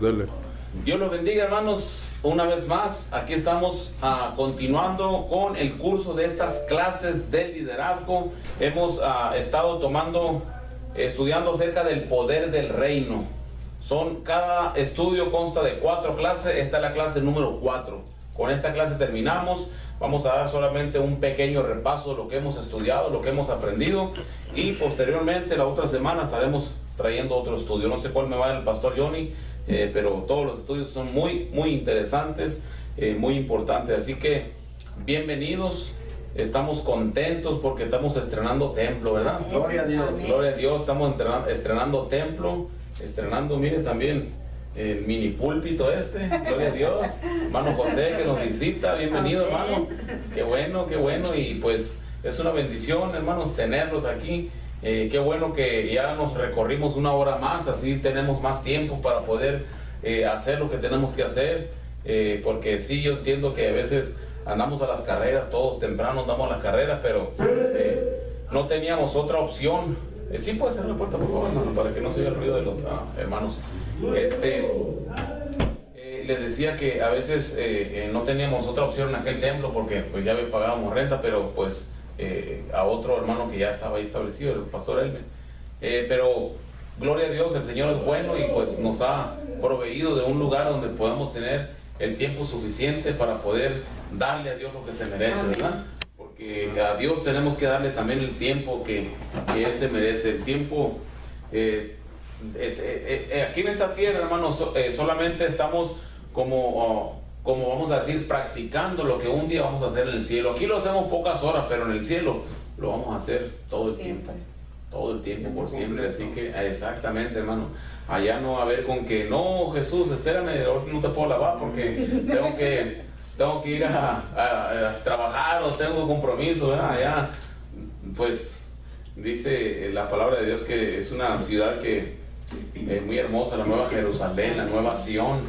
Dale. Dios los bendiga, hermanos, una vez más. Aquí estamos continuando con el curso de estas clases de liderazgo. Hemos estado estudiando acerca del poder del reino. Cada estudio consta de 4 clases. Esta es la clase número 4. Con esta clase terminamos. Vamos a dar solamente un pequeño repaso de lo que hemos estudiado, lo que hemos aprendido, y posteriormente la otra semana estaremos trayendo otro estudio. No sé cuál me va el pastor Johnny, pero todos los estudios son muy interesantes, muy importantes. Así que bienvenidos. Estamos contentos porque estamos estrenando templo, ¿verdad? Gloria a Dios. Gloria a Dios. Estamos estrenando templo, mire también el mini púlpito gloria a Dios. Hermano José que nos visita, bienvenido, hermano. Qué bueno, y pues es una bendición, hermanos, tenerlos aquí. Qué bueno que ya nos recorrimos una hora más, así tenemos más tiempo para poder hacer lo que tenemos que hacer, porque sí, yo entiendo que a veces andamos a las carreras, todos temprano andamos a las carreras, pero no teníamos otra opción. Sí, puede cerrar la puerta, por favor, hermano, para que no se oiga el ruido de los hermanos. Les decía que a veces no teníamos otra opción en aquel templo, porque pues ya pagábamos renta, pero pues a otro hermano que ya estaba ahí establecido, el pastor Elmer. Pero gloria a Dios, el Señor es bueno y pues nos ha proveído de un lugar donde podamos tener el tiempo suficiente para poder darle a Dios lo que se merece, ¿verdad? Porque a Dios tenemos que darle también el tiempo que Él se merece. El tiempo aquí en esta tierra, hermanos, solamente estamos como vamos a decir, practicando lo que un día vamos a hacer en el cielo. Aquí lo hacemos pocas horas, pero en el cielo lo vamos a hacer todo el tiempo. Todo el tiempo, por siempre. Así que, exactamente, hermano. Allá no va a haber con que, no, Jesús, espérame, hoy no te puedo lavar porque tengo que ir a trabajar o tengo compromiso, ¿verdad? Allá, pues, dice la palabra de Dios que es una ciudad que es muy hermosa, la Nueva Jerusalén, la Nueva Sión.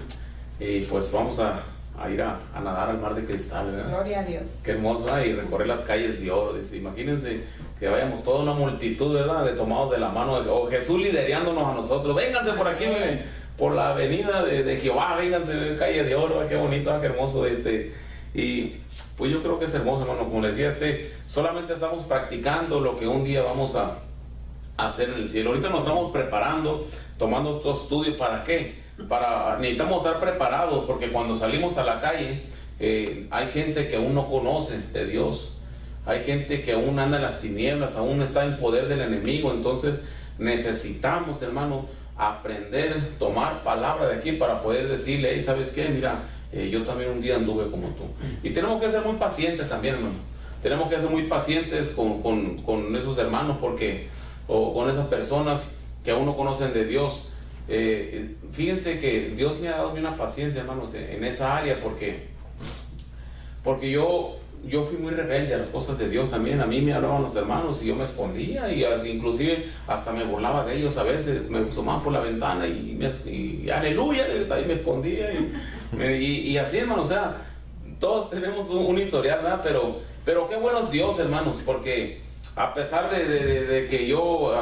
Y pues vamos a ir a nadar al mar de cristal, ¿verdad? Gloria a Dios. Qué hermoso, ¿verdad? Y recorrer las calles de oro. Dice, imagínense que vayamos toda una multitud, ¿verdad?, de tomados de la mano, o Jesús liderándonos a nosotros. Vénganse por aquí, por la avenida de Jehová, vénganse, calle de oro, qué bonito, qué hermoso. Y pues yo creo que es hermoso, hermano. Como le decía, solamente estamos practicando lo que un día vamos a hacer en el cielo. Ahorita nos estamos preparando, tomando estos estudios. ¿Para qué? Necesitamos estar preparados, porque cuando salimos a la calle hay gente que aún no conoce de Dios, hay gente que aún anda en las tinieblas, aún está en poder del enemigo. Entonces necesitamos, hermano, aprender, tomar palabra de aquí para poder decirle, hey, ¿sabes qué? Mira, yo también un día anduve como tú. Y tenemos que ser muy pacientes también, hermano. Tenemos que ser muy pacientes con esos hermanos, o con esas personas que aún no conocen de Dios. Fíjense que Dios me ha dado una paciencia, hermanos, en esa área, porque yo fui muy rebelde a las cosas de Dios también. A mí me hablaban los hermanos y yo me escondía, y inclusive hasta me burlaba de ellos a veces. Me asomaban por la ventana y aleluya, y me escondía y así, hermanos. O sea, todos tenemos un historial, ¿verdad? Pero qué bueno es Dios, hermanos, porque a pesar de que yo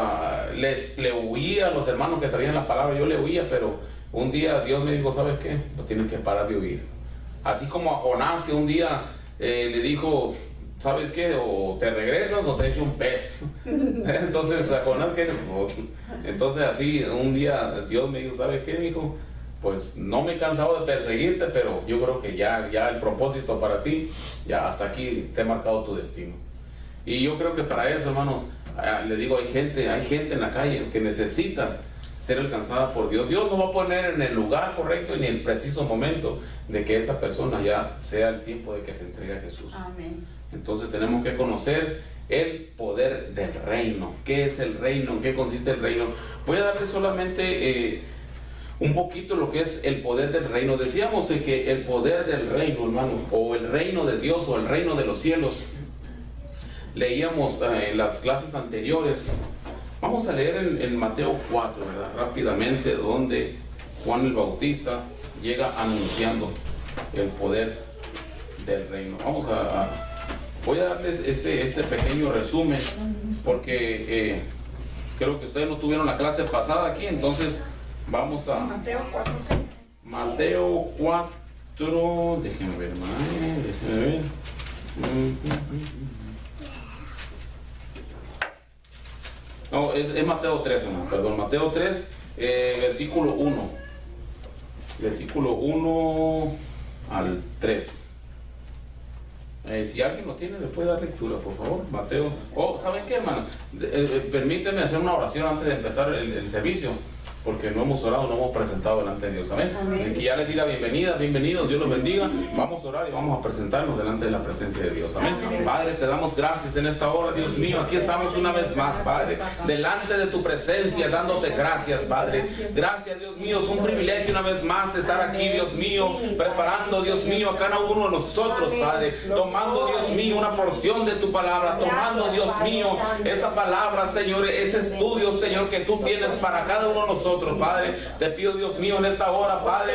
le huía a los hermanos que traían la palabra, yo le huía, pero un día Dios me dijo, ¿sabes qué? No tienes que parar de huir. Así como a Jonás, que un día le dijo, ¿sabes qué? O te regresas o te echo un pez. Entonces a Jonás, entonces así un día Dios me dijo, ¿sabes qué, mijo? Pues no me he cansado de perseguirte, pero yo creo que ya el propósito para ti, ya hasta aquí te he marcado tu destino. Y yo creo que para eso, hermanos, le digo, hay gente en la calle que necesita ser alcanzada por Dios. Dios nos va a poner en el lugar correcto y en el preciso momento de que esa persona ya sea el tiempo de que se entregue a Jesús. Amén. Entonces tenemos que conocer el poder del reino. ¿Qué es el reino? ¿En qué consiste el reino? Voy a darle solamente un poquito lo que es el poder del reino. Decíamos que el poder del reino, hermano, o el reino de Dios, o el reino de los cielos, leíamos en las clases anteriores. Vamos a leer en Mateo 4, ¿verdad?, rápidamente, donde Juan el Bautista llega anunciando el poder del reino. Voy a darles este pequeño resumen, porque creo que ustedes no tuvieron la clase pasada aquí, entonces vamos a... Mateo 4. Mateo 4, déjenme ver, hermano, déjenme ver. No, es Mateo 3, hermano, perdón, Mateo 3, versículo 1. Versículo 1 al 3. Si alguien lo tiene, le puede dar lectura, por favor. Mateo. ¿Saben qué, hermano? Permíteme hacer una oración antes de empezar el servicio, porque no hemos orado, no hemos presentado delante de Dios. Amén. Así que ya les di la bienvenida, bienvenidos, Dios los bendiga. Vamos a orar y vamos a presentarnos delante de la presencia de Dios. Amén. Padre, te damos gracias en esta hora, Dios mío. Aquí estamos una vez más, Padre, delante de tu presencia, dándote gracias, Padre. Gracias, Dios mío. Es un privilegio una vez más estar aquí, Dios mío, preparando, Dios mío, a cada uno de nosotros, Padre, tomando, Dios mío, una porción de tu palabra, tomando, Dios mío, esa palabra, Señor, ese estudio, Señor, que tú tienes para cada uno de nosotros. Padre, te pido, Dios mío, en esta hora, Padre,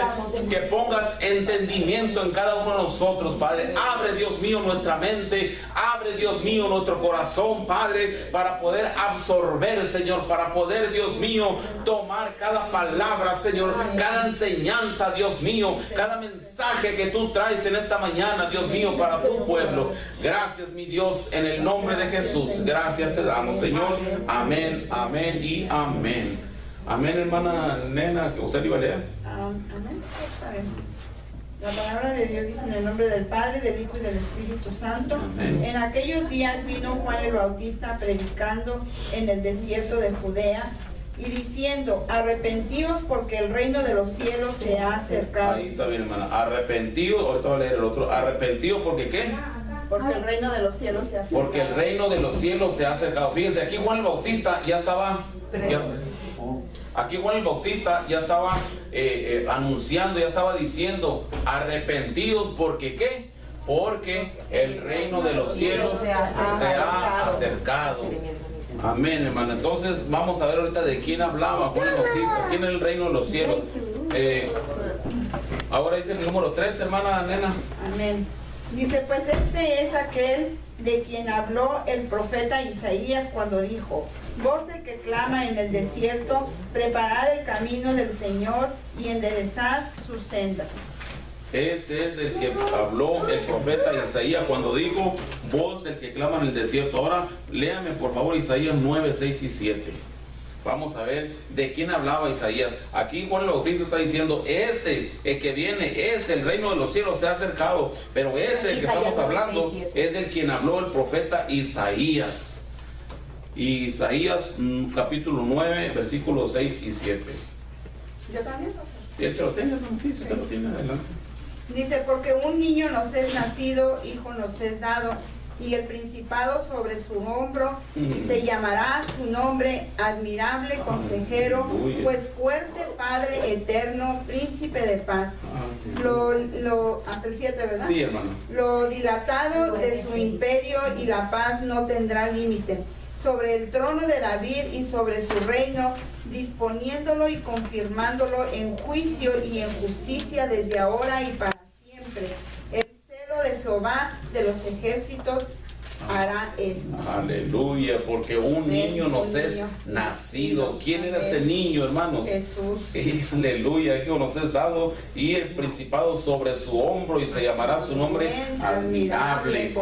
que pongas entendimiento en cada uno de nosotros, Padre. Abre, Dios mío, nuestra mente, abre, Dios mío, nuestro corazón, Padre, para poder absorber, Señor, para poder, Dios mío, tomar cada palabra, Señor, cada enseñanza, Dios mío, cada mensaje que tú traes en esta mañana, Dios mío, para tu pueblo. Gracias, mi Dios, en el nombre de Jesús. Gracias te damos, Señor. Amén, amén y amén. Amén, hermana Nena, que usted iba a leer. Amén. La palabra de Dios dice en el nombre del Padre, del Hijo y del Espíritu Santo. Amén. En aquellos días vino Juan el Bautista predicando en el desierto de Judea y diciendo: arrepentíos porque el reino de los cielos se ha acercado. Ahí está bien, hermana. Arrepentíos, ahorita voy a leer el otro. Arrepentíos porque ¿qué? Porque el reino de los cielos se ha acercado. Porque el reino de los cielos se ha acercado. Fíjense, aquí Juan el Bautista ya estaba... Aquí Juan el Bautista ya estaba anunciando, ya estaba diciendo: arrepentidos porque ¿qué? Porque el reino de los cielos se ha acercado. Amén, hermano. Entonces vamos a ver ahorita de quién hablaba Juan el Bautista. ¿Quién es el reino de los cielos? Ahora dice el número 3, hermana Nena. Amén. Dice: pues este es aquel de quien habló el profeta Isaías cuando dijo: voz de que clama en el desierto, preparad el camino del Señor y enderezad sus sendas. Este es el que habló el profeta Isaías cuando dijo: voz del que clama en el desierto. Ahora léame por favor Isaías 9, 6 y 7. Vamos a ver de quién hablaba Isaías. Aquí Juan el Bautista está diciendo: el que viene, el reino de los cielos se ha acercado. Pero el que estamos hablando es del quien habló el profeta Isaías. Isaías capítulo 9, versículos 6 y 7. ¿Yo también? Si él te lo tiene, sí, si usted lo tiene, adelante. Dice: porque un niño nos es nacido, hijo nos es dado, y el principado sobre su hombro, y se llamará su nombre Admirable, Consejero, pues fuerte, Padre eterno, Príncipe de paz. Hasta el 7, ¿verdad? Sí, hermano. Lo dilatado de su imperio y la paz no tendrá límite. Sobre el trono de David y sobre su reino, disponiéndolo y confirmándolo en juicio y en justicia desde ahora y para siempre. El celo de Jehová de los ejércitos hará esto. Aleluya, porque un niño nos es nacido. ¿Quién era ese niño, hermanos? Jesús. Aleluya, Hijo nos es dado, y el principado sobre su hombro, y se llamará su nombre Admirable.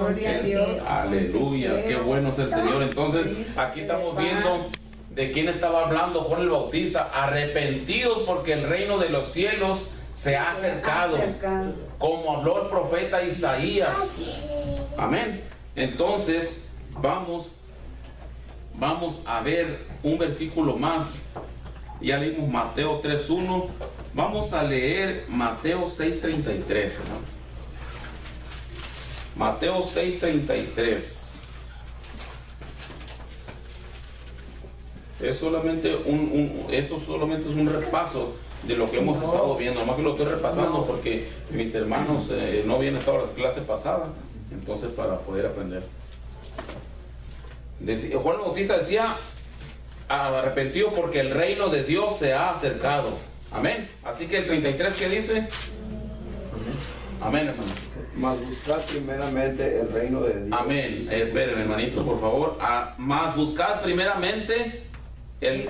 Aleluya, qué bueno es el Señor. Entonces, aquí estamos viendo de quién estaba hablando Juan el Bautista. Arrepentidos porque el reino de los cielos se ha acercado, como habló el profeta Isaías. Amén. Entonces vamos a ver un versículo más. Ya leímos Mateo 3:1. Vamos a leer Mateo 6:33, ¿no? Mateo 6:33. Es solamente esto solamente es un repaso de lo que hemos estado viendo. Nomás que lo estoy repasando porque mis hermanos no habían estado a la clase pasada. Entonces, para poder aprender. Juan el Bautista decía: arrepentido porque el reino de Dios se ha acercado. Amén. Así que el 33, ¿qué dice? Amén, hermano. Mas buscad primeramente el reino de Dios. Amén. Esperen, hermanito, por favor. Mas buscad primeramente el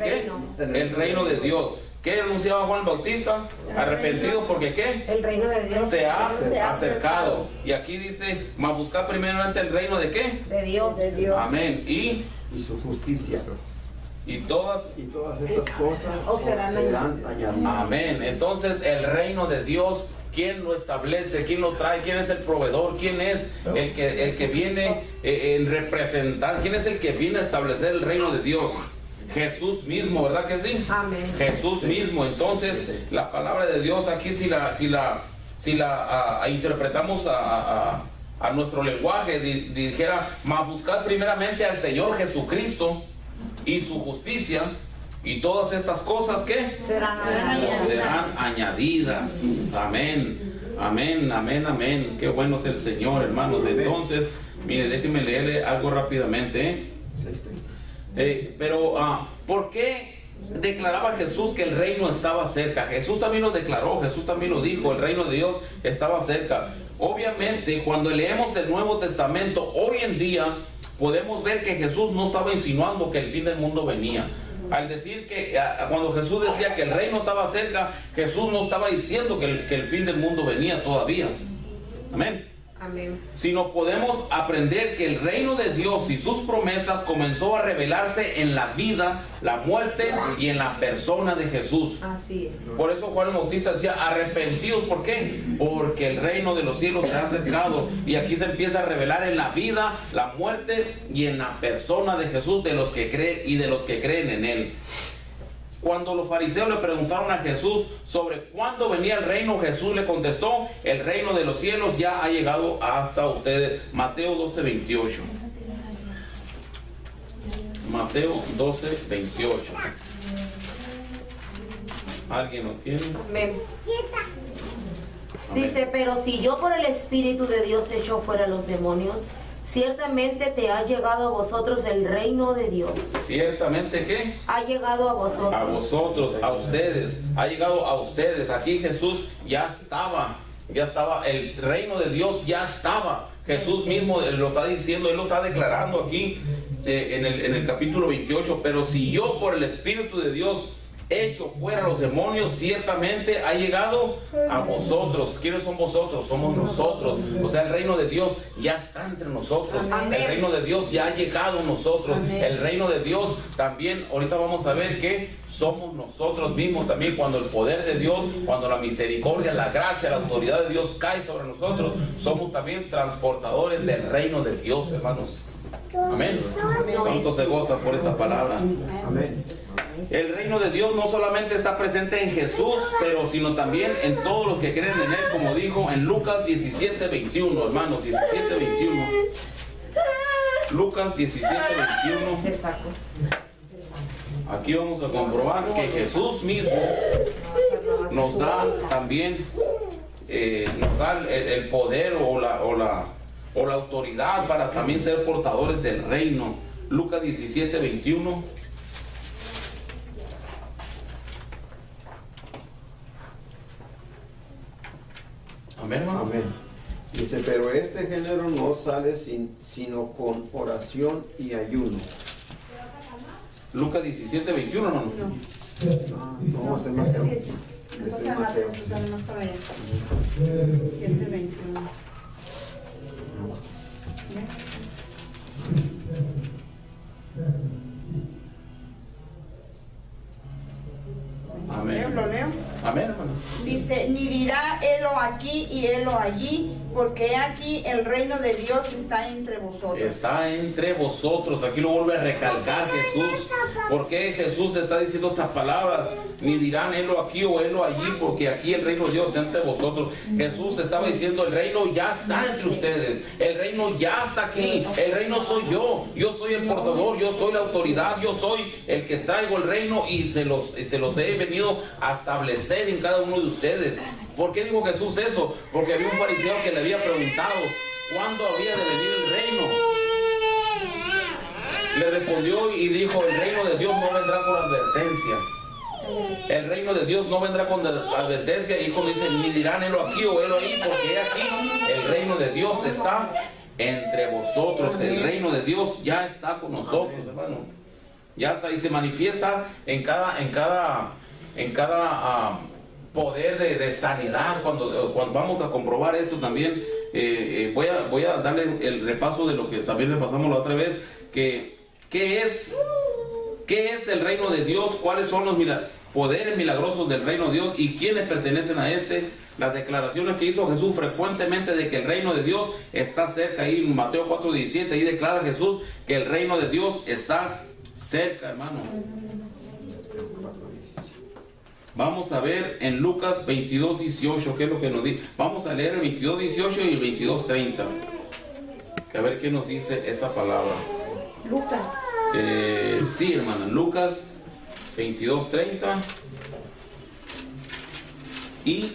reino de Dios. ¿Qué anunciaba Juan el Bautista? Arrepentido porque ¿qué? El reino de Dios Se ha acercado. Y aquí dice, mas buscar primeramente el reino de ¿qué? De Dios. Amén. Y su justicia. Y todas estas cosas serán añadidas. Amén. Entonces el reino de Dios, ¿quién lo establece? ¿Quién lo trae? ¿Quién es el proveedor? ¿Quién es el que viene en representar? ¿Quién es el que viene a establecer el reino de Dios? Jesús mismo, ¿verdad que sí? Amén. Jesús mismo. Entonces la palabra de Dios aquí si la interpretamos a nuestro lenguaje, dijera, mas buscad primeramente al Señor Jesucristo y su justicia, y todas estas cosas ¿qué? Serán añadidas. Amén, amén, amén, amén. Qué bueno es el Señor, hermanos. Entonces, mire, déjenme leerle algo rápidamente. Pero, ¿por qué declaraba Jesús que el reino estaba cerca? Jesús también lo declaró, Jesús también lo dijo, el reino de Dios estaba cerca. Obviamente, cuando leemos el Nuevo Testamento, hoy en día, podemos ver que Jesús no estaba insinuando que el fin del mundo venía. Al decir que, cuando Jesús decía que el reino estaba cerca, Jesús no estaba diciendo que el fin del mundo venía todavía. Amén. Amén. Sino podemos aprender que el reino de Dios y sus promesas comenzó a revelarse en la vida, la muerte y en la persona de Jesús. Así es. Por eso Juan el Bautista decía, arrepentidos, ¿por qué? Porque el reino de los cielos se ha acercado. Y aquí se empieza a revelar en la vida, la muerte y en la persona de Jesús, de los que creen y de los que creen en él. Cuando los fariseos le preguntaron a Jesús sobre cuándo venía el reino, Jesús le contestó, el reino de los cielos ya ha llegado hasta ustedes. Mateo 12:28. Mateo 12:28. ¿Alguien lo tiene? Amén. Amén. Dice, pero si yo por el Espíritu de Dios echo fuera los demonios, ciertamente te ha llegado a vosotros el reino de Dios. ¿Ciertamente qué? Ha llegado a vosotros. A vosotros, a ustedes. Ha llegado a ustedes. Aquí Jesús ya estaba, el reino de Dios ya estaba. Jesús mismo lo está diciendo, Él lo está declarando aquí en el capítulo 28. Pero si yo por el Espíritu de Dios echo fuera los demonios, ciertamente ha llegado a vosotros. ¿Quiénes son vosotros? Somos nosotros. O sea, el reino de Dios ya está entre nosotros. Amén. El reino de Dios ya ha llegado a nosotros. Amén. El reino de Dios también, ahorita vamos a ver que somos nosotros mismos también. Cuando el poder de Dios, cuando la misericordia, la gracia, la autoridad de Dios cae sobre nosotros, somos también transportadores del reino de Dios, hermanos. Amén. ¿Cuánto se goza por esta palabra? Amén. El reino de Dios no solamente está presente en Jesús, pero sino también en todos los que creen en Él, como dijo en Lucas 17:21, hermanos, 17:21. Lucas 17:21. Exacto. Aquí vamos a comprobar que Jesús mismo nos da también nos da el poder o la autoridad para también ser portadores del reino. Lucas 17:21. Amén, hermano. Amén. Dice, pero este género no sale sino con oración y ayuno. Lucas 17:21, hermano. No, este es Mateo. Este es Mateo. 7:21. Amén. Lo leo. Amén, hermanos. Dice, ni dirá helo aquí y helo allí, porque aquí el reino de Dios está entre vosotros. Está entre vosotros. Aquí lo vuelve a recalcar Jesús. ¿Por qué Jesús está diciendo estas palabras? Ni dirán helo aquí o helo allí, porque aquí el reino de Dios está entre vosotros. Jesús estaba diciendo, el reino ya está entre ustedes. El reino ya está aquí. El reino soy yo. Yo soy el portador. Yo soy la autoridad. Yo soy el que traigo el reino y se los he venido a establecer en cada uno de ustedes. ¿Por qué dijo Jesús eso? Porque había un fariseo que le había preguntado ¿cuándo había de venir el reino? Le respondió y dijo, el reino de Dios no vendrá con advertencia. El reino de Dios no vendrá con advertencia. Y como dice, ni dirán helo aquí o helo ahí, porque aquí el reino de Dios está entre vosotros. El reino de Dios ya está con nosotros, hermano. Ya está, y se manifiesta en cada en cada poder de sanidad. Cuando vamos a comprobar esto también, voy a darle el repaso de lo que también repasamos la otra vez, que ¿qué es el reino de Dios? ¿Cuáles son los poderes milagrosos del reino de Dios y quiénes pertenecen a este? Las declaraciones que hizo Jesús frecuentemente de que el reino de Dios está cerca. Ahí en Mateo 4:17, ahí declara Jesús que el reino de Dios está cerca, hermano. Vamos a ver en Lucas 22:18 qué es lo que nos dice. Vamos a leer el 22:18 y el 22:30. A ver qué nos dice esa palabra. Lucas. Sí, hermana, Lucas 22:30 y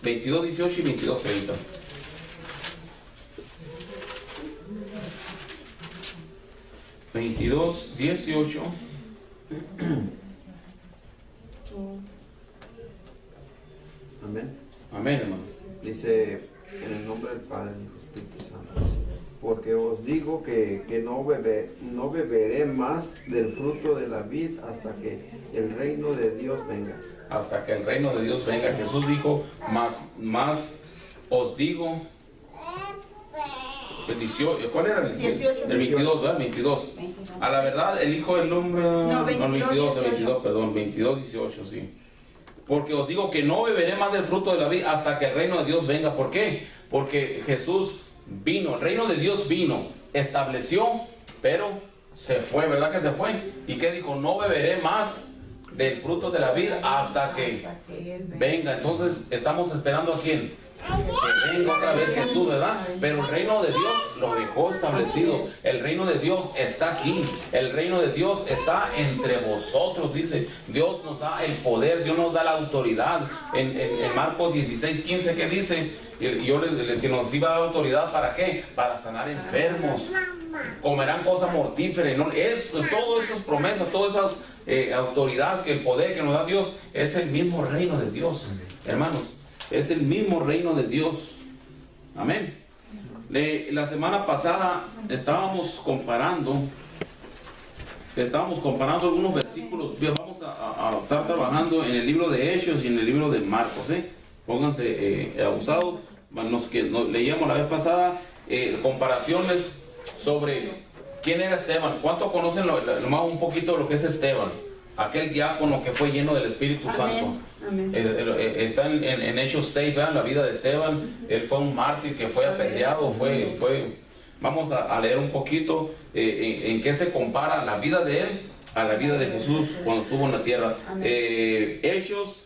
22:18 y 22:30. (22:18) Amén. Amén, hermano. Dice, en el nombre del Padre y del Espíritu Santo, dice, porque os digo que no beberé más del fruto de la vid hasta que el reino de Dios venga. Hasta que el reino de Dios venga. Jesús dijo, más os digo. ¿Cuál era el 18? El 22, ¿verdad? 22. A la verdad, el Hijo del Hombre... No, 22, perdón, 22:18, sí. Porque os digo que no beberé más del fruto de la vid hasta que el reino de Dios venga. ¿Por qué? Porque Jesús vino, el reino de Dios vino, estableció, pero se fue, ¿verdad que se fue? ¿Y qué dijo? No beberé más del fruto de la vid hasta que venga. Entonces, ¿estamos esperando a quién? Que venga otra vez Jesús, ¿verdad? Pero el reino de Dios lo dejó establecido. El reino de Dios está aquí. El reino de Dios está entre vosotros, dice. Dios nos da el poder, Dios nos da la autoridad. En Marcos 16:15, ¿qué dice? Que nos iba a dar autoridad, ¿para qué? Para sanar enfermos. Comerán cosas mortíferas. ¿No? Todas esas promesas, todas esas autoridad, que el poder que nos da Dios, es el mismo reino de Dios, hermanos. Es el mismo reino de Dios. Amén. La semana pasada estábamos comparando algunos versículos. Vamos a estar trabajando en el libro de Hechos y en el libro de Marcos. Pónganse abusados. Los que leíamos la vez pasada, comparaciones sobre quién era Esteban. ¿Cuánto conocen nomás un poquito de lo que es Esteban? Aquel diácono que fue lleno del Espíritu Santo. Amén. Está en Hechos 6, vean la vida de Esteban. Él fue un mártir que fue apedreado. Vamos a leer un poquito en qué se compara la vida de él a la vida de Jesús cuando estuvo en la tierra. Hechos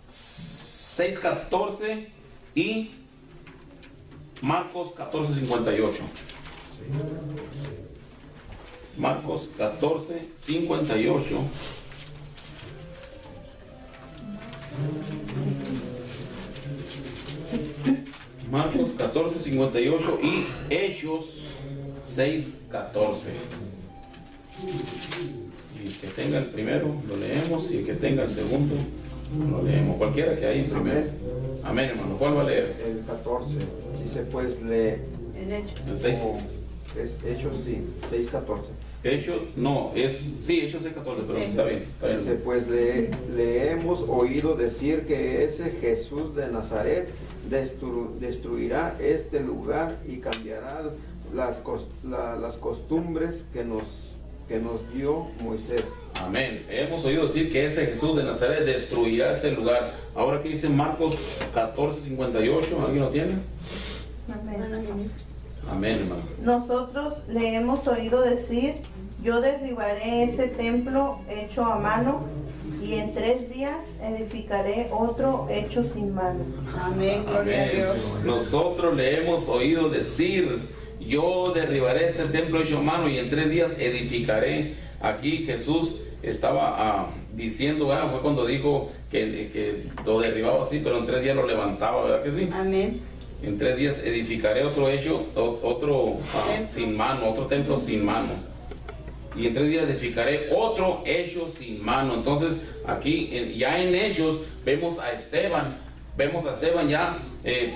6:14 y Marcos 14:58. Marcos 14:58. Marcos 14:58 y Hechos 6:14. Y el que tenga el primero lo leemos, y el que tenga el segundo lo leemos. Cualquiera que haya en primero. Amén, hermano. ¿Cuál va a leer? El 14. Dice, pues lee. En Hechos. El 6. Es Hechos, sí, 6:14. Hechos, no, Hechos 6:14, pero sí, está bien. Dice, pues le hemos oído decir que ese Jesús de Nazaret destruirá este lugar y cambiará las costumbres que nos dio Moisés. Amén. Hemos oído decir que ese Jesús de Nazaret destruirá este lugar. Ahora, ¿qué dice Marcos 14:58? ¿Alguien lo tiene? Amén. Amén, hermano. Nosotros le hemos oído decir, yo derribaré ese templo hecho a mano y en 3 días edificaré otro hecho sin mano. Amén, gloria a Dios. Nosotros le hemos oído decir, yo derribaré este templo hecho a mano y en 3 días edificaré. Aquí Jesús estaba diciendo, fue cuando dijo que lo derribaba así, pero en 3 días lo levantaba, ¿verdad que sí? Amén. En 3 días edificaré otro hecho, sin mano, otro templo sin mano. Y en 3 días edificaré otro hecho sin mano. Entonces, aquí ya en Hechos vemos a Esteban Vemos a Esteban ya,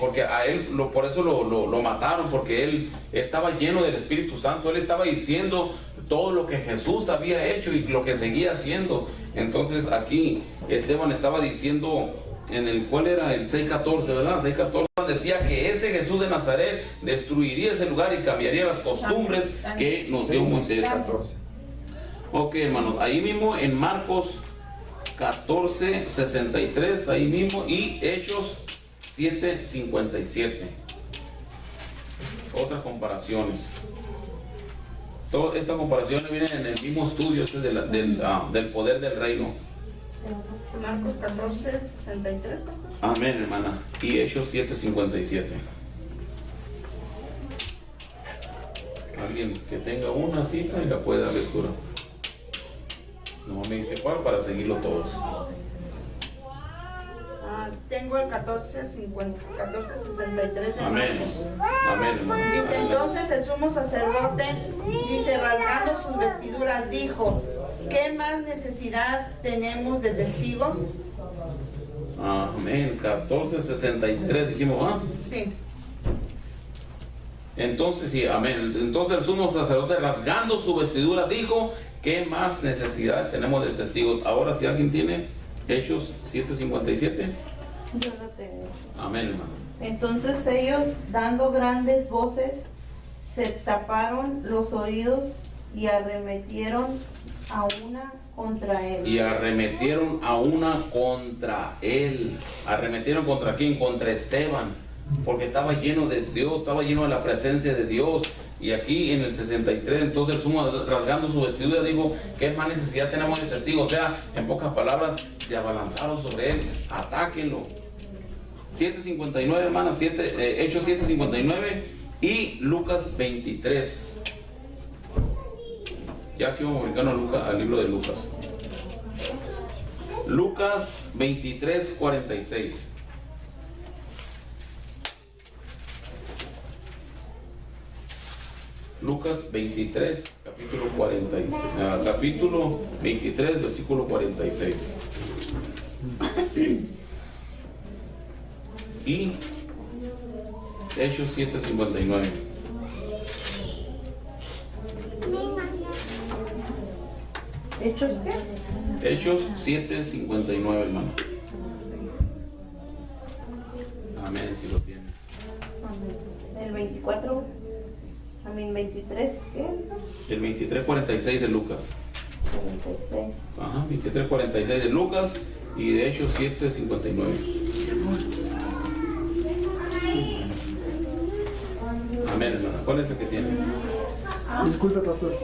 porque a él, por eso lo mataron, porque él estaba lleno del Espíritu Santo. Él estaba diciendo todo lo que Jesús había hecho y lo que seguía haciendo. Entonces aquí Esteban estaba diciendo, en el cual era el 6:14, ¿verdad? 6:14 decía que ese Jesús de Nazaret destruiría ese lugar y cambiaría las costumbres que nos dio Moisés. 14. Ok, hermanos, ahí mismo en Marcos 14:63, ahí mismo, y Hechos 7:57. Otras comparaciones. Todas estas comparaciones vienen en el mismo estudio este del poder del reino. Marcos 14:63, pastor. Amén, hermana. Y Hechos 7:57. Alguien que tenga una cita y la puede dar lectura. No me dice cuál para seguirlo todos. Tengo el 14:63 de Amén. Marcos. Amén, hermano. Dice, entonces el sumo sacerdote, dice, rasgando sus vestiduras, dijo: ¿qué más necesidad tenemos de testigos? Amén. 14:63 dijimos, ¿ah? Sí. Entonces, sí, amén. Entonces el sumo sacerdote, rasgando su vestidura, dijo: ¿qué más necesidad tenemos de testigos? Ahora, si alguien tiene Hechos 7:57. Yo lo tengo. Amén, hermano. Entonces ellos, dando grandes voces, se taparon los oídos y arremetieron a una contra él. Y arremetieron a una contra él. ¿Arremetieron contra quién? Contra Esteban. Porque estaba lleno de Dios, estaba lleno de la presencia de Dios. Y aquí en el 63, entonces el sumo, rasgando su vestidura, dijo: ¿qué más necesidad tenemos de testigos? O sea, en pocas palabras, se abalanzaron sobre él. Atáquenlo. 7:59, hermanas, Hechos 7:59 y Lucas 23. Ya que vamos a brincarnos al libro de Lucas. Lucas 23:46. Lucas 23, capítulo 46, capítulo 23, versículo 46. Y Hechos 7:59. ¿Hechos qué? Hechos 7:59, hermano. Amén, si lo tiene. El 24, a mí 23, ¿qué? El 23:46 de Lucas. 46. Ajá, 23:46 de Lucas y de Hechos 7:59. Amén, hermana. ¿Cuál es el que tiene? Disculpe, pastor.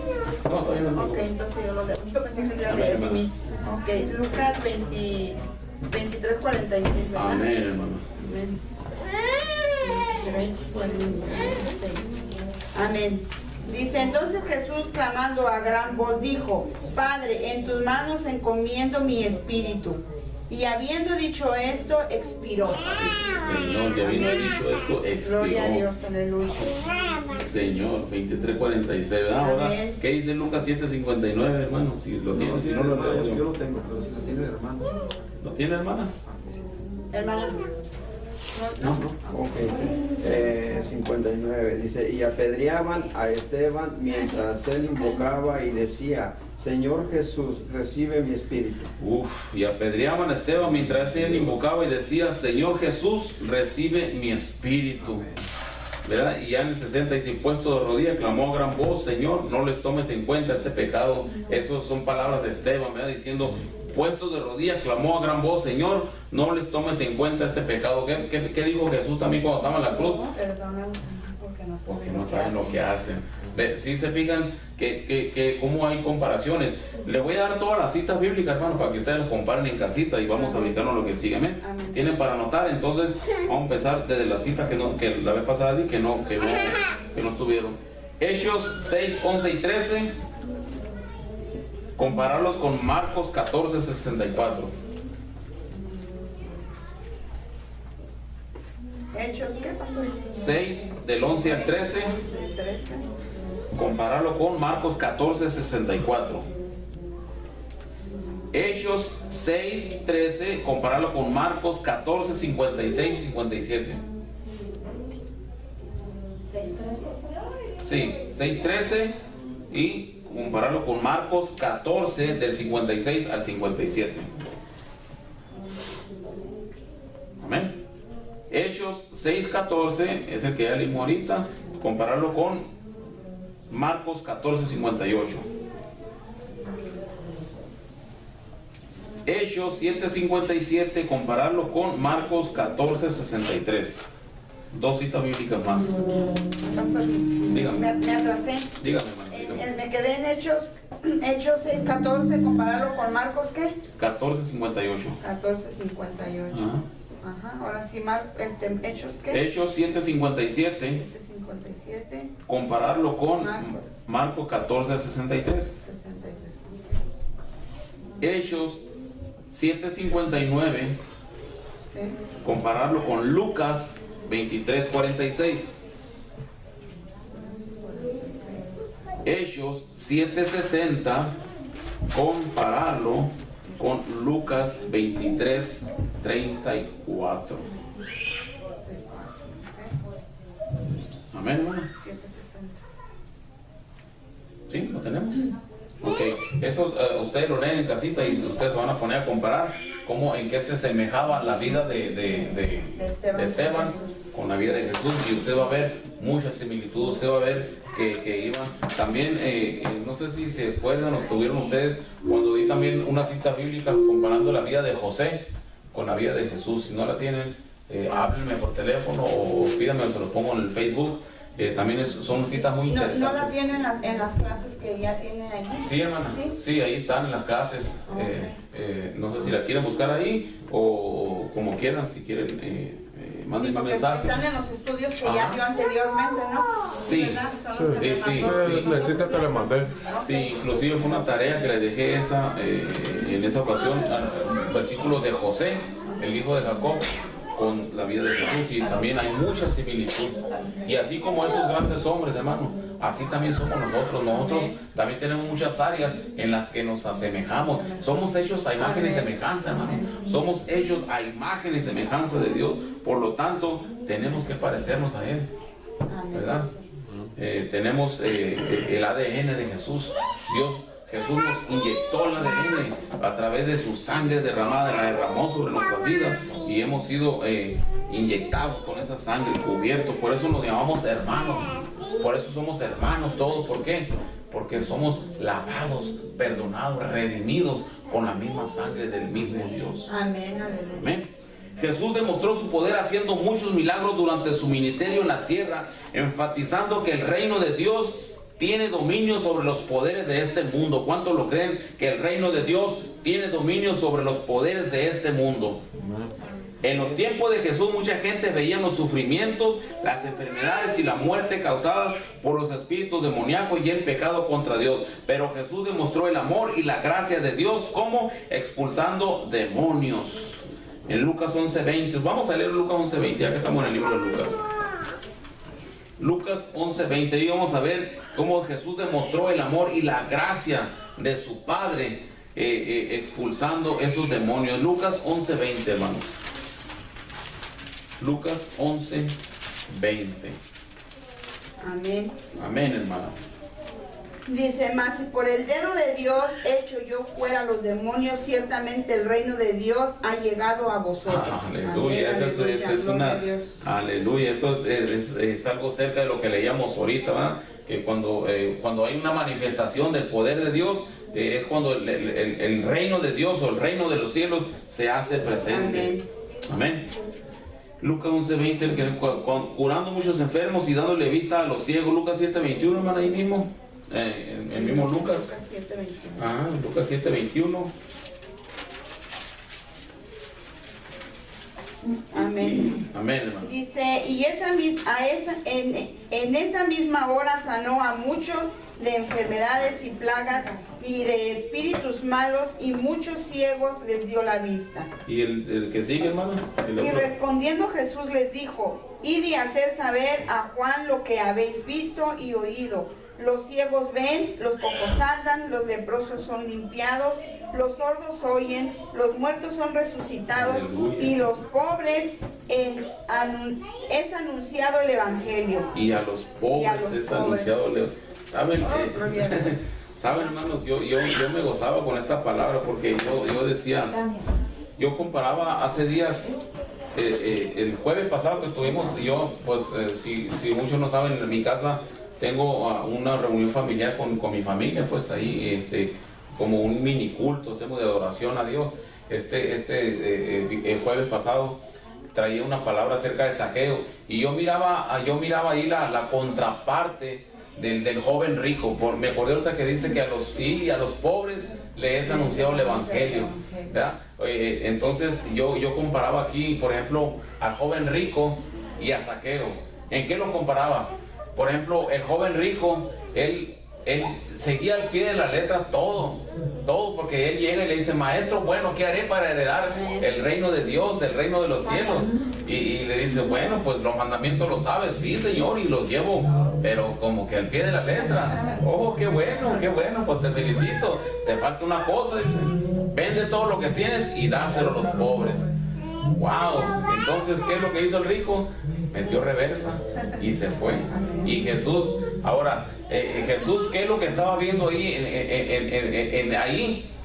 No, todavía no. Ok, entonces yo lo leo. Yo pensé que yo Amén, leía hermano. mí. Ok, Lucas 23:46, ¿verdad? Amén, hermano. Amén. 23:46. Amén. Dice, entonces Jesús, clamando a gran voz, dijo: Padre, en tus manos encomiendo mi espíritu. Y habiendo dicho esto, expiró. Señor, ya habiendo dicho esto, Gloria a Dios, expiró. aleluya. Señor, 23:46, ¿verdad? Ahora, Amén. ¿qué dice Lucas 7:59, hermano? Si lo tiene, si no lo leo Yo yo. lo tengo, pero si lo tiene el hermano. ¿Lo tiene, hermana? Hermano. No, no. Ok. 59 dice: y apedreaban a Esteban mientras él invocaba y decía: Señor Jesús, recibe mi espíritu. Uf, y apedreaban a Esteban mientras él invocaba y decía: Señor Jesús, recibe mi espíritu. ¿Verdad? Y ya en el 60 dice: puesto de rodillas, clamó a gran voz: Señor, no les tomes en cuenta este pecado. Esas son palabras de Esteban, ¿verdad? Diciendo: puesto de rodillas, clamó a gran voz: Señor, no les tomes en cuenta este pecado. ¿Qué dijo Jesús también cuando estaba en la cruz? Perdónanos Porque no saben lo que hacen. Si se fijan que cómo hay comparaciones. Le voy a dar todas las citas bíblicas, hermano, para que ustedes las comparen en casita y vamos a brincarnos lo que sigue. Amén. Amén. Tienen para anotar, entonces vamos a empezar desde las citas que la vez pasada di que no estuvieron. Hechos 6, 11 y 13. Compararlos con Marcos 14, 64. Hechos, ¿qué pastor? 6 del 11 al 13. 13. Compararlo con Marcos 14, 64. Hechos 6:13, compararlo con Marcos 14, 56 y 57. 6:13. Sí, 6:13 y compararlo con Marcos 14, del 56 al 57. Amén. Hechos 6:14 es el que ya leímos ahorita, compararlo con Marcos 14, 58. Hechos 7:57, compararlo con Marcos 14, 63. Dos citas bíblicas más. Dígame. Me atrasé. Dígame, hermano, dígame. Me quedé en Hechos 6:14, compararlo con Marcos, ¿qué? 14:58. 14:58. Ajá, ahora sí, Hechos, ¿qué? Hechos 7:57, 57, compararlo con Marcos. Marcos 14:63. 63. Hechos 7:59, Sí. compararlo con Lucas 23:46. Hechos 7:60, compararlo con Lucas 23:34. Amén, hermano. 7:60. ¿Sí? ¿Lo tenemos? Ok, esos ustedes lo leen en casita y ustedes se van a poner a comparar en qué se semejaba la vida de Esteban con la vida de Jesús, y usted va a ver muchas similitudes. Usted va a ver que iban también, no sé si se acuerdan o tuvieron ustedes cuando di también una cita bíblica comparando la vida de José con la vida de Jesús. Si no la tienen, háblenme por teléfono o pídanme, se lo pongo en el Facebook. También son citas muy interesantes. ¿No la tienen en las clases que ya tienen allí? Sí, hermana. Sí, ahí están en las clases. No sé si la quieren buscar ahí o como quieran, si quieren, mándenme un mensaje. Están en los estudios que ya dio anteriormente, ¿no? Sí. La cita te la mandé. Sí, inclusive fue una tarea que le dejé en esa ocasión, versículos de José, el hijo de Jacob, con la vida de Jesús, y también hay mucha similitud. Y así como esos grandes hombres, hermano, así también somos nosotros. Nosotros también tenemos muchas áreas en las que nos asemejamos. Somos hechos a imagen y semejanza, hermano. Somos hechos a imagen y semejanza de Dios. Por lo tanto, tenemos que parecernos a Él, ¿verdad? Tenemos el ADN de Jesús. Jesús nos inyectó el ADN a través de su sangre derramada, la derramó sobre nuestras vidas y hemos sido inyectados con esa sangre, cubiertos. Por eso nos llamamos hermanos, por eso somos hermanos todos. ¿Por qué? Porque somos lavados, perdonados, redimidos con la misma sangre del mismo Dios. Amén, aleluya. Amén. Jesús demostró su poder haciendo muchos milagros durante su ministerio en la tierra, enfatizando que el reino de Dios tiene dominio sobre los poderes de este mundo. ¿Cuántos lo creen? Que el reino de Dios tiene dominio sobre los poderes de este mundo. En los tiempos de Jesús mucha gente veía los sufrimientos, las enfermedades y la muerte causadas por los espíritus demoníacos y el pecado contra Dios. Pero Jesús demostró el amor y la gracia de Dios como expulsando demonios. En Lucas 11:20, vamos a leer Lucas 11:20, ya que estamos en el libro de Lucas. Lucas 11:20, y vamos a ver cómo Jesús demostró el amor y la gracia de su Padre expulsando esos demonios. Lucas 11:20, hermanos. Lucas 11:20. Amén. Amén, hermano. Dice, mas si por el dedo de Dios echo yo fuera los demonios, ciertamente el reino de Dios ha llegado a vosotros. Aleluya, eso es una... Aleluya, esto es algo cerca de lo que leíamos ahorita, ¿verdad? Que cuando hay una manifestación del poder de Dios, es cuando el reino de Dios o el reino de los cielos se hace presente. Amén. Lucas 11:20, curando muchos enfermos y dándole vista a los ciegos. Lucas 7:21, hermano, ahí mismo. El mismo Lucas. Lucas 7:21. Amén. Amén, hermano. Dice, y en esa misma hora sanó a muchos de enfermedades y plagas y de espíritus malos, y muchos ciegos les dio la vista. ¿Y el que sigue, hermano? Y respondiendo Jesús les dijo, id y hacer saber a Juan lo que habéis visto y oído. Los ciegos ven, los cojos andan, los leprosos son limpiados, los sordos oyen, los muertos son resucitados, Aleluya. y los pobres es anunciado el Evangelio. Y a los pobres es anunciado. ¿Saben? ¿Saben, hermanos? Yo me gozaba con esta palabra porque yo decía, yo comparaba hace días, el jueves pasado que tuvimos, yo, pues, si muchos no saben, en mi casa tengo una reunión familiar con mi familia, pues ahí, como un mini culto, hacemos de adoración a Dios. El jueves pasado traía una palabra acerca de Zaqueo, y yo miraba ahí la contraparte del joven rico. Me acordé ahorita que dice que a los pobres le es anunciado el Evangelio, ¿verdad? Entonces yo comparaba aquí, por ejemplo, al joven rico y a Zaqueo. ¿En qué lo comparaba? Por ejemplo, el joven rico, él seguía al pie de la letra todo, porque él llega y le dice: maestro, bueno, ¿qué haré para heredar el reino de Dios, el reino de los cielos? Y le dice: bueno, pues los mandamientos los sabes. Sí, Señor, y los llevo, pero como que al pie de la letra. Oh, qué bueno, pues te felicito. Te falta una cosa, dice: vende todo lo que tienes y dáselo a los pobres. Wow. Entonces, ¿qué es lo que hizo el rico? Metió reversa y se fue. Y Jesús, ahora, Jesús, ¿qué es lo que estaba viendo ahí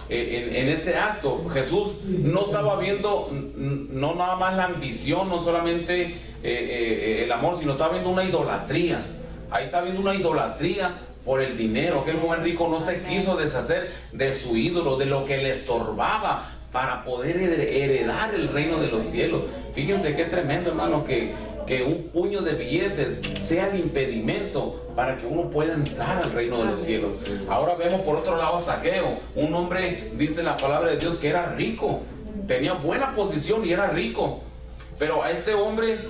en ese acto? Jesús no estaba viendo no nada más la ambición, no solamente el amor, sino estaba viendo una idolatría. Ahí está viendo una idolatría por el dinero, que el joven rico no se quiso deshacer de su ídolo, de lo que le estorbaba para poder heredar el reino de los cielos. Fíjense qué tremendo, hermano, que un puño de billetes sea el impedimento para que uno pueda entrar al reino de los cielos. Ahora vemos por otro lado a Zaqueo, un hombre, dice la palabra de Dios, que era rico, tenía buena posición y era rico, pero a este hombre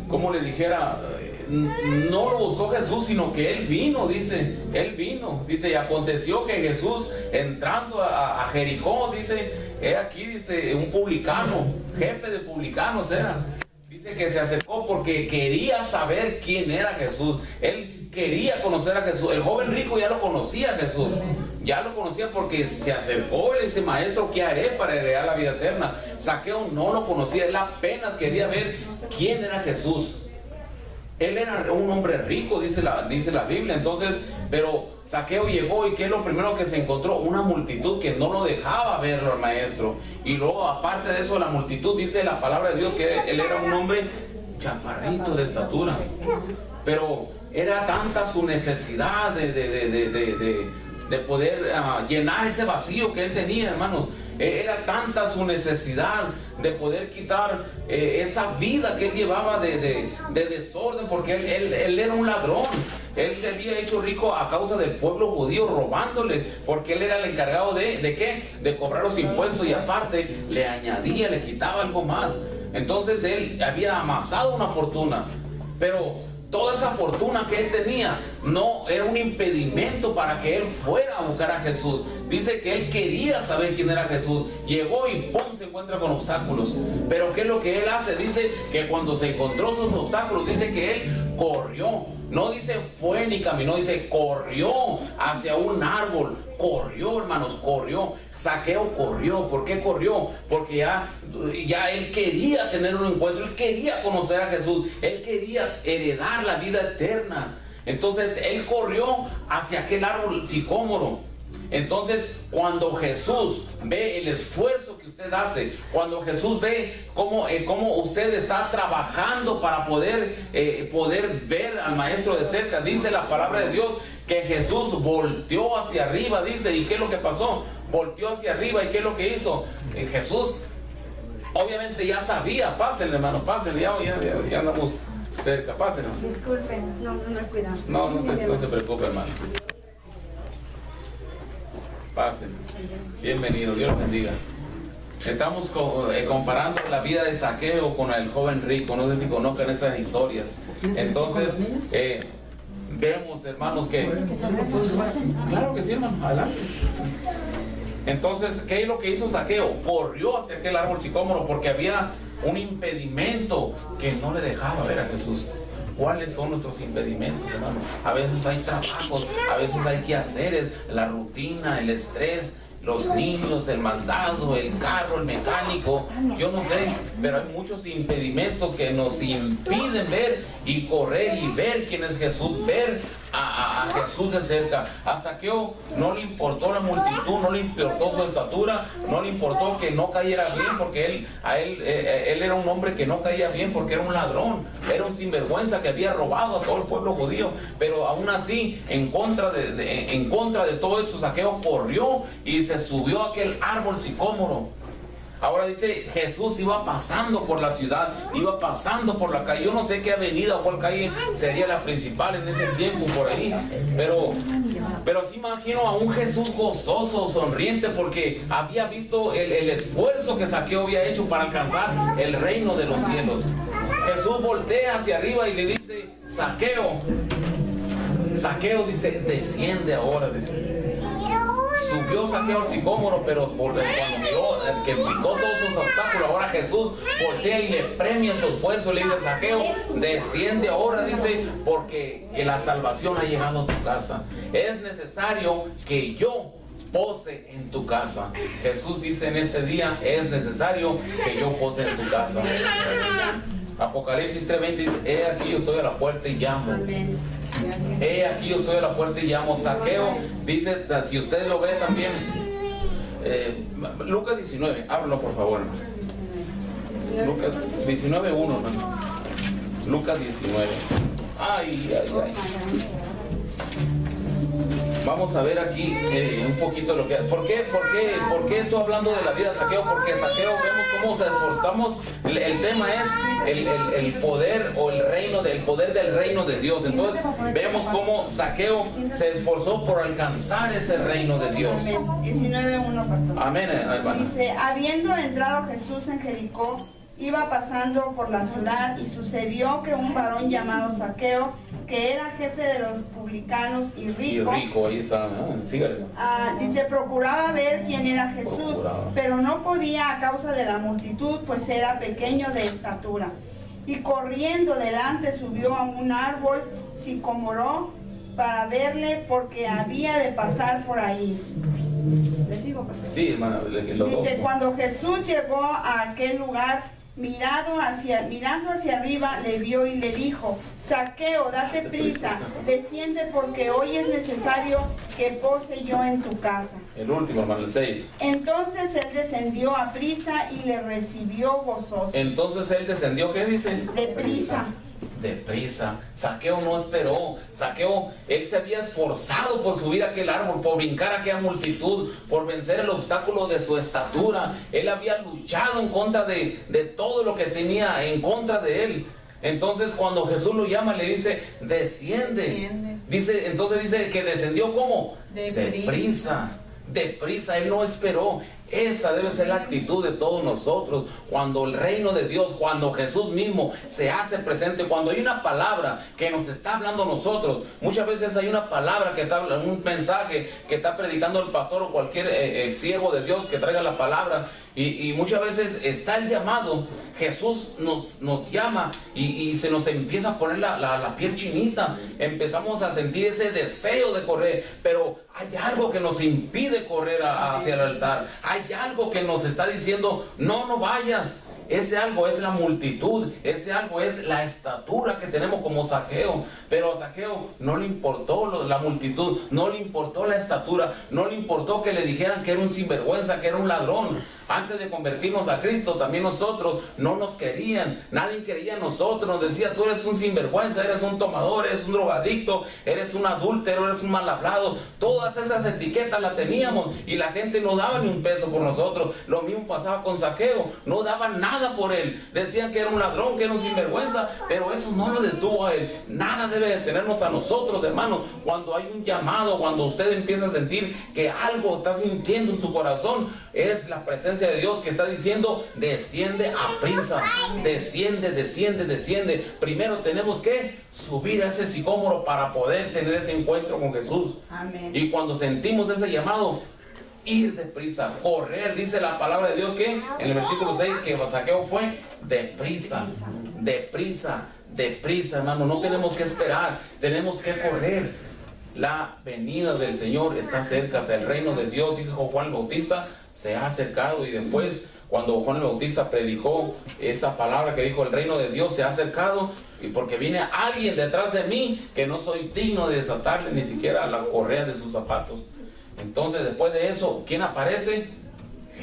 como le dijera, no lo buscó Jesús, sino que él vino, dice, y aconteció que Jesús, entrando a Jericó, dice, aquí, dice, un publicano, jefe de publicanos era, dice que se acercó porque quería saber quién era Jesús. Él quería conocer a Jesús. El joven rico ya lo conocía a Jesús, ya lo conocía porque se acercó y le dice: maestro, ¿qué haré para heredar la vida eterna? Zaqueo no lo conocía, él apenas quería ver quién era Jesús. Él era un hombre rico, dice la Biblia. Entonces, pero Zaqueo llegó, y ¿qué es lo primero que se encontró? Una multitud que no lo dejaba verlo al maestro. Y luego, aparte de eso, la multitud, dice la palabra de Dios, que él era un hombre chaparrito de estatura. Pero era tanta su necesidad de poder llenar ese vacío que él tenía, hermanos. Era tanta su necesidad de poder quitar esa vida que él llevaba de desorden, porque él era un ladrón. Él se había hecho rico a causa del pueblo judío, robándole, porque él era el encargado ¿de qué? De cobrar los impuestos, y aparte le añadía, le quitaba algo más. Entonces él había amasado una fortuna, pero toda esa fortuna que él tenía no era un impedimento para que él fuera a buscar a Jesús. Dice que él quería saber quién era Jesús. Llegó y ¡pum!, se encuentra con obstáculos. Pero ¿qué es lo que él hace? Dice que cuando se encontró sus obstáculos, dice que él corrió. No dice fue ni caminó, dice corrió hacia un árbol. Corrió, hermanos, corrió. Zaqueo corrió. ¿Por qué corrió? Porque ya él quería tener un encuentro, él quería conocer a Jesús, él quería heredar la vida eterna. Entonces él corrió hacia aquel árbol sicómoro. Entonces, cuando Jesús ve el esfuerzo que usted hace, cuando Jesús ve cómo usted está trabajando para poder ver al maestro de cerca, dice la palabra de Dios que Jesús volteó hacia arriba, dice. ¿Y qué es lo que pasó? Volteó hacia arriba, ¿y qué es lo que hizo? Jesús obviamente ya sabía. Pásenle, hermano, pásenle, ya andamos cerca, pásenle. Disculpen, no cuidado. No se preocupe, hermano. Pasen. Bienvenido, Dios los bendiga. Estamos comparando la vida de Zaqueo con el joven rico. No sé si conozcan esas historias. Entonces, vemos, hermanos, que... Claro que sí, hermano, adelante. Entonces, ¿qué es lo que hizo Zaqueo? Corrió hacia aquel árbol sicómoro porque había un impedimento que no le dejaba ver a Jesús. ¿Cuáles son nuestros impedimentos, hermano? A veces hay trabajos, a veces hay quehaceres, la rutina, el estrés, los niños, el mandado, el carro, el mecánico, yo no sé, pero hay muchos impedimentos que nos impiden ver y correr y ver quién es Jesús, ver a Jesús de cerca. A Zaqueo no le importó la multitud, no le importó su estatura, no le importó que no cayera bien, porque él era un hombre que no caía bien porque era un ladrón, era un sinvergüenza que había robado a todo el pueblo judío, pero aún así, en contra de todo eso, Zaqueo corrió y se subió a aquel árbol sicómoro. Ahora dice, Jesús iba pasando por la ciudad, iba pasando por la calle. Yo no sé qué avenida o cuál calle sería la principal en ese tiempo por ahí, pero sí imagino a un Jesús gozoso, sonriente, porque había visto el esfuerzo que Zaqueo había hecho para alcanzar el reino de los cielos. Jesús voltea hacia arriba y le dice, Zaqueo, dice, desciende ahora, dice. Subió Zaqueo al sicómoro, pero cuando miró que picó todos sus obstáculos, ahora Jesús voltea y le premia su esfuerzo, le dice, Zaqueo, desciende ahora, dice, porque la salvación ha llegado a tu casa. Es necesario que yo pose en tu casa. Jesús dice en este día, es necesario que yo pose en tu casa. Apocalipsis 3:20 dice, he aquí yo estoy a la puerta y llamo. He aquí yo estoy a la puerta y llamo. Zaqueo dice, si usted lo ve también, Lucas 19, ábrelo por favor. Lucas 19:1, hermano. Lucas 19. Ay. Vamos a ver aquí un poquito lo que... ¿Por qué estoy hablando de la vida de Zaqueo? Porque Zaqueo, vemos cómo se esforzamos. El tema es el poder o el poder del reino de Dios. Entonces vemos cómo Zaqueo se esforzó por alcanzar ese reino de Dios. 19:1, pastor. Amén, hermano. Dice, habiendo entrado Jesús en Jericó, iba pasando por la ciudad, y sucedió que un varón llamado Zaqueo, que era jefe de los publicanos y rico, ahí está, sígale. Dice, procuraba ver quién era Jesús, pero no podía a causa de la multitud, pues era pequeño de estatura. Y corriendo delante subió a un árbol sicómoro para verle, porque había de pasar por ahí. ¿Le sigo, pastor? Sí, hermano. Dice, cuando Jesús llegó a aquel lugar, mirando hacia arriba, le vio y le dijo, Zaqueo, date prisa, desciende, porque hoy es necesario que pose yo en tu casa. El último, hermano, el 6. Entonces él descendió a prisa y le recibió gozoso. Entonces él descendió, ¿qué dice? Deprisa. Zaqueo no esperó. Zaqueo, él se había esforzado por subir a aquel árbol, por brincar a aquella multitud, por vencer el obstáculo de su estatura. Él había luchado en contra de todo lo que tenía en contra de él. Entonces cuando Jesús lo llama, le dice, desciende. Entonces dice que descendió, ¿cómo? Deprisa. Él no esperó. Esa debe ser la actitud de todos nosotros. Cuando el reino de Dios, cuando Jesús mismo se hace presente, cuando hay una palabra que nos está hablando nosotros. Muchas veces hay una palabra que está, un mensaje que está predicando el pastor o cualquier siervo de Dios que traiga la palabra, y muchas veces está el llamado. Jesús nos llama y se nos empieza a poner la piel chinita. Empezamos a sentir ese deseo de correr, pero hay algo que nos impide correr hacia el altar. Hay algo que nos está diciendo, no vayas. Ese algo es la multitud, ese algo es la estatura que tenemos como Zaqueo. Pero a Zaqueo no le importó la multitud, no le importó la estatura, no le importó que le dijeran que era un sinvergüenza, que era un ladrón. Antes de convertirnos a Cristo, también nosotros no nos querían, nadie quería a nosotros. Nos decía, tú eres un sinvergüenza, eres un tomador, eres un drogadicto, eres un adúltero, eres un mal hablado. Todas esas etiquetas las teníamos y la gente no daba ni un peso por nosotros. Lo mismo pasaba con Zaqueo, no daban nada por él. Decían que era un ladrón, que era un sinvergüenza, pero eso no lo detuvo a él. Nada debe detenernos a nosotros, hermanos. Cuando hay un llamado, cuando usted empieza a sentir que algo está sintiendo en su corazón, es la presencia de Dios que está diciendo, desciende a prisa, desciende. Primero tenemos que subir a ese sicómoro para poder tener ese encuentro con Jesús. Amén. Y cuando sentimos ese llamado, ir deprisa, correr. Dice la palabra de Dios que en el versículo 6 que Zaqueo fue deprisa. deprisa, hermano, no tenemos que esperar, tenemos que correr. La venida del Señor está cerca, o sea, el reino de Dios, dice Juan el Bautista, se ha acercado. Y después, cuando Juan el Bautista predicó esa palabra que dijo, el reino de Dios se ha acercado, y porque viene alguien detrás de mí que no soy digno de desatarle ni siquiera la correa de sus zapatos. Entonces, después de eso, ¿quién aparece?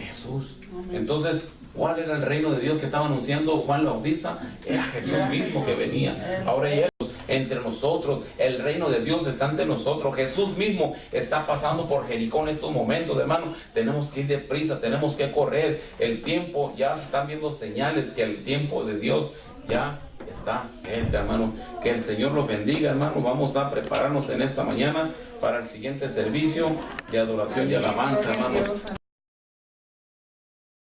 Jesús. Entonces, ¿cuál era el reino de Dios que estaba anunciando Juan el Bautista? Era Jesús mismo que venía. Ahora ya entre nosotros, el reino de Dios está ante nosotros. Jesús mismo está pasando por Jericó en estos momentos, hermano. Tenemos que ir deprisa, tenemos que correr. El tiempo, ya se están viendo señales que el tiempo de Dios ya está cerca, hermano. Que el Señor los bendiga, hermano. Vamos a prepararnos en esta mañana para el siguiente servicio de adoración y alabanza, hermanos.